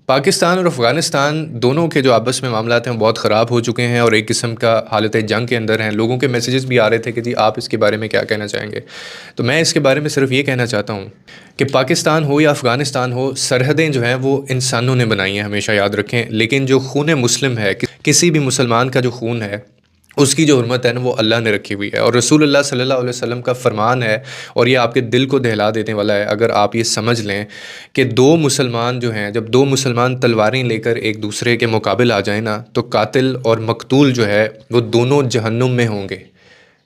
پاکستان اور افغانستان دونوں کے جو آپس میں معاملات ہیں وہ بہت خراب ہو چکے ہیں اور ایک قسم کا حالت جنگ کے اندر ہیں. لوگوں کے میسیجز بھی آ رہے تھے کہ جی آپ اس کے بارے میں کیا کہنا چاہیں گے. تو میں اس کے بارے میں صرف یہ کہنا چاہتا ہوں کہ پاکستان ہو یا افغانستان ہو، سرحدیں جو ہیں وہ انسانوں نے بنائی ہیں، ہمیشہ یاد رکھیں. لیکن جو خون مسلم ہے، کسی بھی مسلمان کا جو خون ہے، اس کی جو حرمت ہے نا وہ اللہ نے رکھی ہوئی ہے. اور رسول اللہ صلی اللہ علیہ وسلم کا فرمان ہے، اور یہ آپ کے دل کو دہلا دینے والا ہے اگر آپ یہ سمجھ لیں کہ دو مسلمان جو ہیں، جب دو مسلمان تلواریں لے کر ایک دوسرے کے مقابل آ جائیں نا، تو قاتل اور مقتول جو ہے وہ دونوں جہنم میں ہوں گے.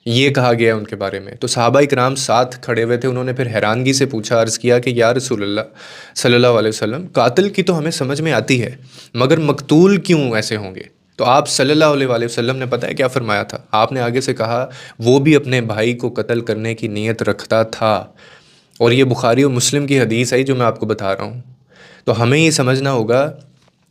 یہ کہا گیا ہے ان کے بارے میں. تو صحابہ کرام ساتھ کھڑے ہوئے تھے، انہوں نے پھر حیرانگی سے پوچھا، عرض کیا کہ یا رسول اللہ صلی اللہ علیہ وسلم، قاتل کی تو ہمیں سمجھ میں آتی ہے، مگر مقتول کیوں ایسے ہوں گے؟ تو آپ صلی اللہ علیہ وآلہ وسلم نے پتہ ہے کیا فرمایا تھا؟ آپ نے آگے سے کہا وہ بھی اپنے بھائی کو قتل کرنے کی نیت رکھتا تھا. اور یہ بخاری اور مسلم کی حدیث ہے جو میں آپ کو بتا رہا ہوں. تو ہمیں یہ سمجھنا ہوگا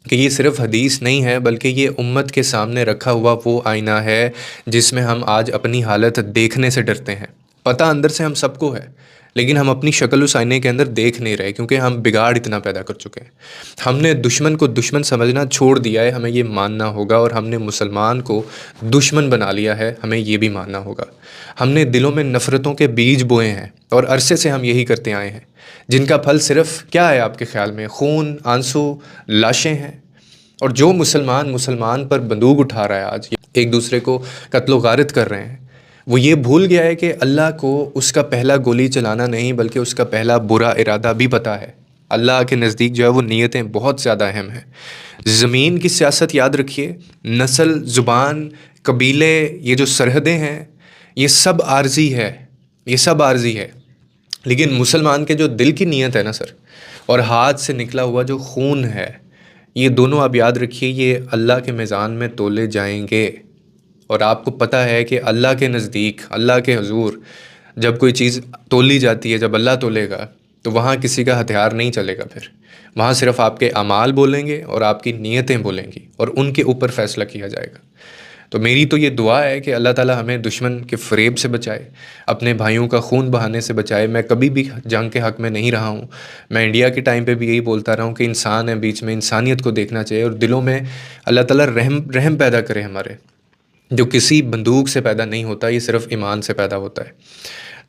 کہ یہ صرف حدیث نہیں ہے، بلکہ یہ امت کے سامنے رکھا ہوا وہ آئینہ ہے جس میں ہم آج اپنی حالت دیکھنے سے ڈرتے ہیں. پتہ اندر سے ہم سب کو ہے، لیکن ہم اپنی شکل اس آئینے کے اندر دیکھ نہیں رہے کیونکہ ہم بگاڑ اتنا پیدا کر چکے ہیں. ہم نے دشمن کو دشمن سمجھنا چھوڑ دیا ہے، ہمیں یہ ماننا ہوگا. اور ہم نے مسلمان کو دشمن بنا لیا ہے، ہمیں یہ بھی ماننا ہوگا. ہم نے دلوں میں نفرتوں کے بیج بوئے ہیں، اور عرصے سے ہم یہی کرتے آئے ہیں، جن کا پھل صرف کیا ہے آپ کے خیال میں؟ خون، آنسو، لاشیں ہیں. اور جو مسلمان پر بندوق اٹھا رہا ہے آج، ایک دوسرے کو قتل و غارت کر رہے ہیں، وہ یہ بھول گیا ہے کہ اللہ کو اس کا پہلا گولی چلانا نہیں بلکہ اس کا پہلا برا ارادہ بھی پتہ ہے. اللہ کے نزدیک جو ہے وہ نیتیں بہت زیادہ اہم ہیں. زمین کی سیاست یاد رکھیے، نسل، زبان، قبیلے، یہ جو سرحدیں ہیں، یہ سب عارضی ہے، یہ سب عارضی ہے. لیکن مسلمان کے جو دل کی نیت ہے نا سر، اور ہاتھ سے نکلا ہوا جو خون ہے، یہ دونوں آپ یاد رکھیے، یہ اللہ کے میزان میں تولے جائیں گے. اور آپ کو پتہ ہے کہ اللہ کے نزدیک، اللہ کے حضور جب کوئی چیز تولی جاتی ہے، جب اللہ تولے گا تو وہاں کسی کا ہتھیار نہیں چلے گا. پھر وہاں صرف آپ کے اعمال بولیں گے اور آپ کی نیتیں بولیں گی، اور ان کے اوپر فیصلہ کیا جائے گا. تو میری تو یہ دعا ہے کہ اللہ تعالی ہمیں دشمن کے فریب سے بچائے، اپنے بھائیوں کا خون بہانے سے بچائے. میں کبھی بھی جنگ کے حق میں نہیں رہا ہوں. میں انڈیا کے ٹائم پہ بھی یہی بولتا رہا ہوں کہ انسان ہے، بیچ میں انسانیت کو دیکھنا چاہیے، اور دلوں میں اللہ تعالی رحم پیدا کرے ہمارے، جو کسی بندوق سے پیدا نہیں ہوتا، یہ صرف ایمان سے پیدا ہوتا ہے.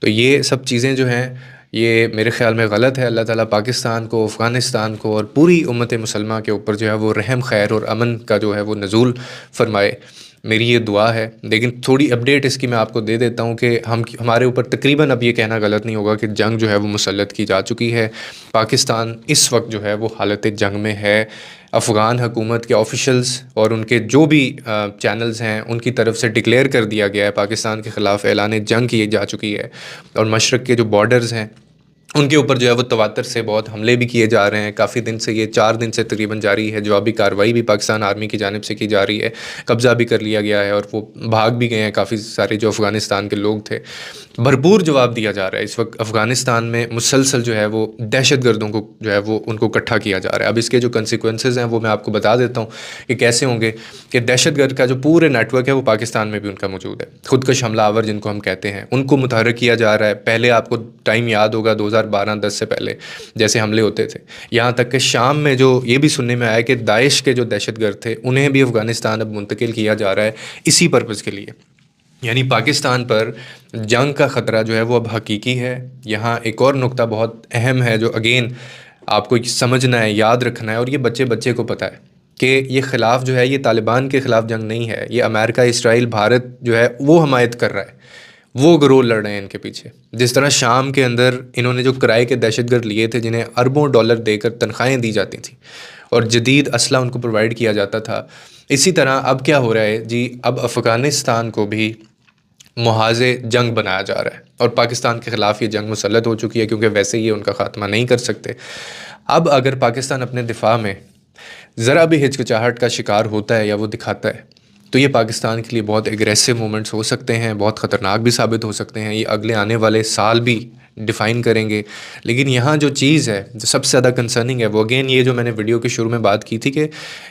تو یہ سب چیزیں جو ہیں یہ میرے خیال میں غلط ہے. اللہ تعالیٰ پاکستان کو، افغانستان کو اور پوری امت مسلمہ کے اوپر جو ہے وہ رحم، خیر اور امن کا جو ہے وہ نزول فرمائے. میری یہ دعا ہے. لیکن تھوڑی اپڈیٹ اس کی میں آپ کو دے دیتا ہوں کہ ہمارے اوپر تقریباً اب یہ کہنا غلط نہیں ہوگا کہ جنگ جو ہے وہ مسلط کی جا چکی ہے. پاکستان اس وقت جو ہے وہ حالت جنگ میں ہے. افغان حکومت کے آفیشلز اور ان کے جو بھی چینلز ہیں ان کی طرف سے ڈکلیئر کر دیا گیا ہے، پاکستان کے خلاف اعلان جنگ کی جا چکی ہے. اور مشرق کے جو بارڈرز ہیں ان کے اوپر جو ہے وہ تواتر سے بہت حملے بھی کیے جا رہے ہیں. کافی دن سے، یہ 4 دن سے تقریباً جاری ہے. جوابی کارروائی بھی پاکستان آرمی کی جانب سے کی جا رہی ہے. قبضہ بھی کر لیا گیا ہے، اور وہ بھاگ بھی گئے ہیں کافی سارے جو افغانستان کے لوگ تھے. بھرپور جواب دیا جا رہا ہے. اس وقت افغانستان میں مسلسل جو ہے وہ دہشت گردوں کو جو ہے وہ ان کو اکٹھا کیا جا رہا ہے. اب اس کے جو کنسیکوینسز ہیں وہ میں آپ کو بتا دیتا ہوں کہ کیسے ہوں گے. کہ دہشت گرد کا جو پورے نیٹ ورک ہے وہ پاکستان میں بھی ان کا موجود ہے. خودکش حملہ آور جن کو ہم کہتے ہیں، ان کو متحرک کیا جا رہا ہے. پہلے آپ کو ٹائم یاد ہوگا 2012-10 سے پہلے جیسے حملے ہوتے تھے، یہاں تک کہ شام میں جو یہ بھی سننے میں آیا کہ داعش کے جو دہشت گرد تھے انہیں بھی افغانستان اب منتقل کیا جا رہا ہے اسی پرپز کے لیے. یعنی پاکستان پر جنگ کا خطرہ جو ہے وہ اب حقیقی ہے. یہاں ایک اور نقطہ بہت اہم ہے جو اگین آپ کو سمجھنا ہے، یاد رکھنا ہے، اور یہ بچے کو پتہ ہے کہ یہ خلاف جو ہے یہ طالبان کے خلاف جنگ نہیں ہے. یہ امریکہ، اسرائیل، بھارت جو ہے وہ حمایت کر رہا ہے، وہ گروہ لڑ رہے ہیں ان کے پیچھے. جس طرح شام کے اندر انہوں نے جو کرائے کے دہشت گرد لیے تھے جنہیں اربوں ڈالر دے کر تنخواہیں دی جاتی تھیں اور جدید اسلحہ ان کو پرووائڈ کیا جاتا تھا، اسی طرح اب کیا ہو رہا ہے جی، اب افغانستان کو بھی محاذ جنگ بنایا جا رہا ہے. اور پاکستان کے خلاف یہ جنگ مسلط ہو چکی ہے کیونکہ ویسے یہ ان کا خاتمہ نہیں کر سکتے. اب اگر پاکستان اپنے دفاع میں ذرا بھی ہچکچاہٹ کا شکار ہوتا ہے یا وہ دکھاتا ہے تو یہ پاکستان کے لیے بہت ایگریسو مومنٹس ہو سکتے ہیں، بہت خطرناک بھی ثابت ہو سکتے ہیں. یہ اگلے آنے والے سال بھی ڈیفائن کریں گے. لیکن یہاں جو چیز ہے جو سب سے زیادہ کنسرننگ ہے وہ اگین یہ جو میں نے ویڈیو کے شروع میں بات کی تھی کہ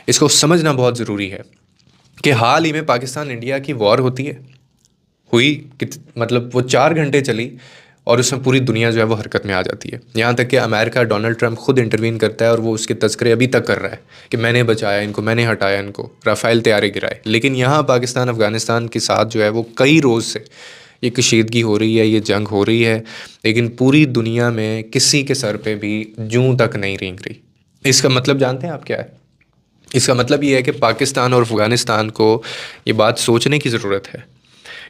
اس کو سمجھنا بہت ضروری ہے کہ حال ہی میں پاکستان انڈیا کی وار ہوتی ہے، ہوئی مطلب وہ 4 گھنٹے چلی، اور اس میں پوری دنیا جو ہے وہ حرکت میں آ جاتی ہے. یہاں تک کہ امریکہ ڈونلڈ ٹرمپ خود انٹروین کرتا ہے اور وہ اس کے تذکرے ابھی تک کر رہا ہے کہ میں نے بچایا ان کو, میں نے ہٹایا ان کو, رافیل طیارے گرائے. لیکن یہاں پاکستان افغانستان کے ساتھ جو ہے وہ کئی روز سے یہ کشیدگی ہو رہی ہے, یہ جنگ ہو رہی ہے, لیکن پوری دنیا میں کسی کے سر پہ بھی جوں تک نہیں رینگ رہی. اس کا مطلب جانتے ہیں آپ کیا ہے؟ اس کا مطلب یہ ہے کہ پاکستان اور افغانستان کو یہ بات سوچنے کی ضرورت ہے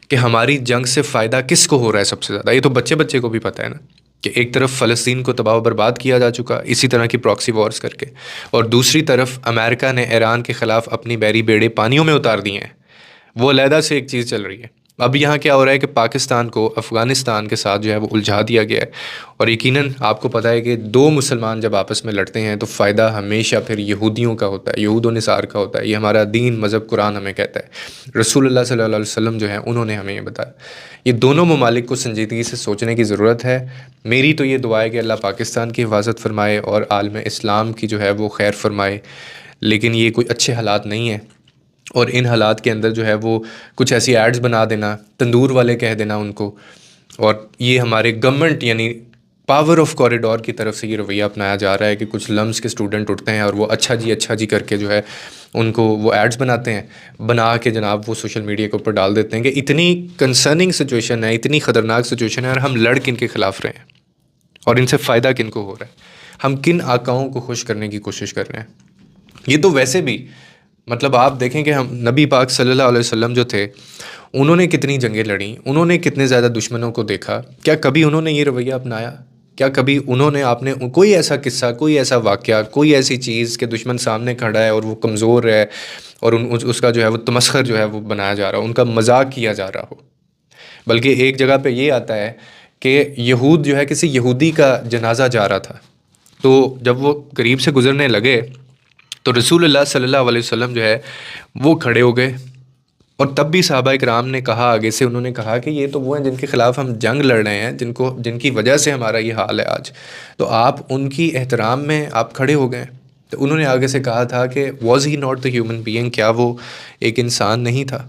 کہ ہماری جنگ سے فائدہ کس کو ہو رہا ہے سب سے زیادہ. یہ تو بچے بچے کو بھی پتہ ہے نا کہ ایک طرف فلسطین کو تباہ و برباد کیا جا چکا اسی طرح کی پراکسی وارز کر کے, اور دوسری طرف امریکہ نے ایران کے خلاف اپنی بیڑی بیڑے پانیوں میں اتار دیے ہیں. وہ علیحدہ سے ایک چیز چل رہی ہے. اب یہاں کیا ہو رہا ہے کہ پاکستان کو افغانستان کے ساتھ جو ہے وہ الجھا دیا گیا ہے, اور یقیناً آپ کو پتہ ہے کہ دو مسلمان جب آپس میں لڑتے ہیں تو فائدہ ہمیشہ پھر یہودیوں کا ہوتا ہے, یہود و نصار کا ہوتا ہے. یہ ہمارا دین مذہب قرآن ہمیں کہتا ہے, رسول اللہ صلی اللہ علیہ وسلم جو ہیں انہوں نے ہمیں یہ بتایا. یہ دونوں ممالک کو سنجیدگی سے سوچنے کی ضرورت ہے. میری تو یہ دعا ہے کہ اللہ پاکستان کی حفاظت فرمائے اور عالم اسلام کی جو ہے وہ خیر فرمائے, لیکن یہ کوئی اچھے حالات نہیں ہیں. اور ان حالات کے اندر جو ہے وہ کچھ ایسی ایڈز بنا دینا, تندور والے کہہ دینا ان کو, اور یہ ہمارے گورنمنٹ یعنی پاور آف کوریڈور کی طرف سے یہ رویہ اپنایا جا رہا ہے کہ کچھ لمس کے اسٹوڈنٹ اٹھتے ہیں اور وہ اچھا جی کر کے جو ہے ان کو وہ ایڈز بناتے ہیں, بنا کے جناب وہ سوشل میڈیا کے اوپر ڈال دیتے ہیں کہ اتنی کنسرننگ سچویشن ہے, اتنی خطرناک سچویشن ہے, اور ہم لڑ کن کے خلاف رہے ہیں اور ان سے فائدہ کن کو ہو رہا ہے, ہم کن آقاؤں کو خوش کرنے کی کوشش کر رہے ہیں. یہ تو ویسے بھی مطلب آپ دیکھیں کہ ہم نبی پاک صلی اللہ علیہ وسلم جو تھے انہوں نے کتنی جنگیں لڑیں, انہوں نے کتنے زیادہ دشمنوں کو دیکھا. کیا کبھی انہوں نے یہ رویہ اپنایا؟ کیا کبھی انہوں نے آپ نے کوئی ایسا قصہ, کوئی ایسا واقعہ, کوئی ایسی چیز کہ دشمن سامنے کھڑا ہے اور وہ کمزور ہے اور اس کا جو ہے وہ تمسخر جو ہے وہ بنایا جا رہا ہو, ان کا مذاق کیا جا رہا ہو؟ بلکہ ایک جگہ پہ یہ آتا ہے کہ یہود جو ہے کسی یہودی کا جنازہ جا رہا تھا, تو جب وہ قریب سے گزرنے لگے تو رسول اللہ صلی اللہ علیہ وسلم جو ہے وہ کھڑے ہو گئے, اور تب بھی صحابہ کرام نے کہا آگے سے, انہوں نے کہا کہ یہ تو وہ ہیں جن کے خلاف ہم جنگ لڑ رہے ہیں, جن کی وجہ سے ہمارا یہ حال ہے آج, تو آپ ان کی احترام میں آپ کھڑے ہو گئے. تو انہوں نے آگے سے کہا تھا کہ was he not the human being, کیا وہ ایک انسان نہیں تھا؟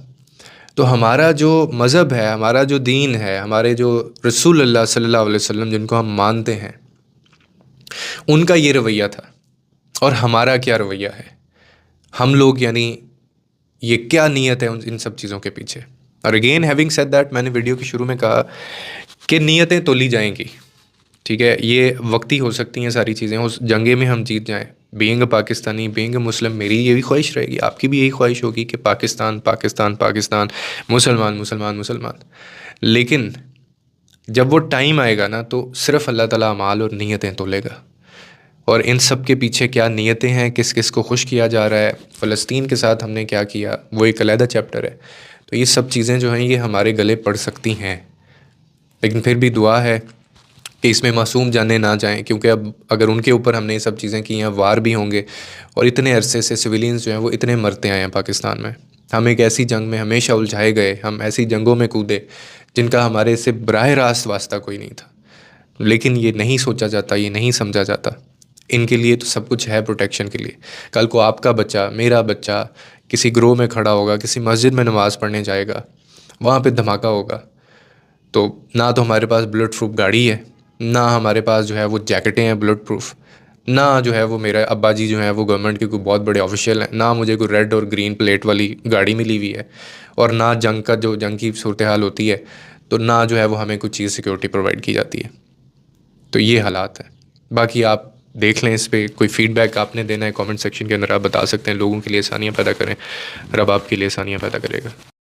تو ہمارا جو مذہب ہے, ہمارا جو دین ہے, ہمارے جو رسول اللہ صلی اللہ علیہ وسلم جن کو ہم مانتے ہیں, ان کا یہ رویہ تھا, اور ہمارا کیا رویہ ہے. ہم لوگ یعنی یہ کیا نیت ہے ان سب چیزوں کے پیچھے. اور اگین ہیونگ سیڈ دیٹ, میں نے ویڈیو کے شروع میں کہا کہ نیتیں تولی جائیں گی, ٹھیک ہے, یہ وقتی ہو سکتی ہیں ساری چیزیں, اس جنگے میں ہم جیت جائیں. بینگ پاکستانی, بینگ مسلم, میری یہ بھی خواہش رہے گی, آپ کی بھی یہی خواہش ہوگی کہ پاکستان پاکستان پاکستان, مسلمان مسلمان مسلمان. لیکن جب وہ ٹائم آئے گا نا تو صرف اللہ تعالیٰ اعمال اور نیتیں تولے گا, اور ان سب کے پیچھے کیا نیتیں ہیں, کس کس کو خوش کیا جا رہا ہے, فلسطین کے ساتھ ہم نے کیا کیا, وہ ایک علیحدہ چیپٹر ہے. تو یہ سب چیزیں جو ہیں یہ ہمارے گلے پڑ سکتی ہیں, لیکن پھر بھی دعا ہے کہ اس میں معصوم جانے نہ جائیں, کیونکہ اب اگر ان کے اوپر ہم نے یہ سب چیزیں کی ہیں, وار بھی ہوں گے, اور اتنے عرصے سے سویلینز جو ہیں وہ اتنے مرتے آئے ہیں پاکستان میں. ہم ایک ایسی جنگ میں ہمیشہ الجھائے گئے, ہم ایسی جنگوں میں کودے جن کا ہمارے سے براہ راست واسطہ کوئی نہیں تھا, لیکن یہ نہیں سوچا جاتا, یہ نہیں سمجھا جاتا. ان کے لیے تو سب کچھ ہے پروٹیکشن کے لیے. کل کو آپ کا بچہ, میرا بچہ کسی گروہ میں کھڑا ہوگا, کسی مسجد میں نماز پڑھنے جائے گا, وہاں پہ دھماکہ ہوگا, تو نہ تو ہمارے پاس بلٹ پروف گاڑی ہے, نہ ہمارے پاس جو ہے وہ جیکٹیں ہیں بلٹ پروف, نہ جو ہے وہ میرا ابا جی جو ہیں وہ گورنمنٹ کے کوئی بہت بڑے آفیشیل ہیں, نہ مجھے کوئی ریڈ اور گرین پلیٹ والی گاڑی ملی ہوئی ہے, اور نہ جنگ کی صورتحال ہوتی ہے تو نہ جو ہے وہ ہمیں کوئی چیز سیکورٹی پرووائڈ کی جاتی ہے. تو یہ حالات ہیں. باقی آپ دیکھ لیں, اس پہ کوئی فیڈ بیک آپ نے دینا ہے کامنٹ سیکشن کے اندر آپ بتا سکتے ہیں, لوگوں کے لیے آسانیاں پیدا کریں, رب آپ کے لیے آسانیاں پیدا کرے گا.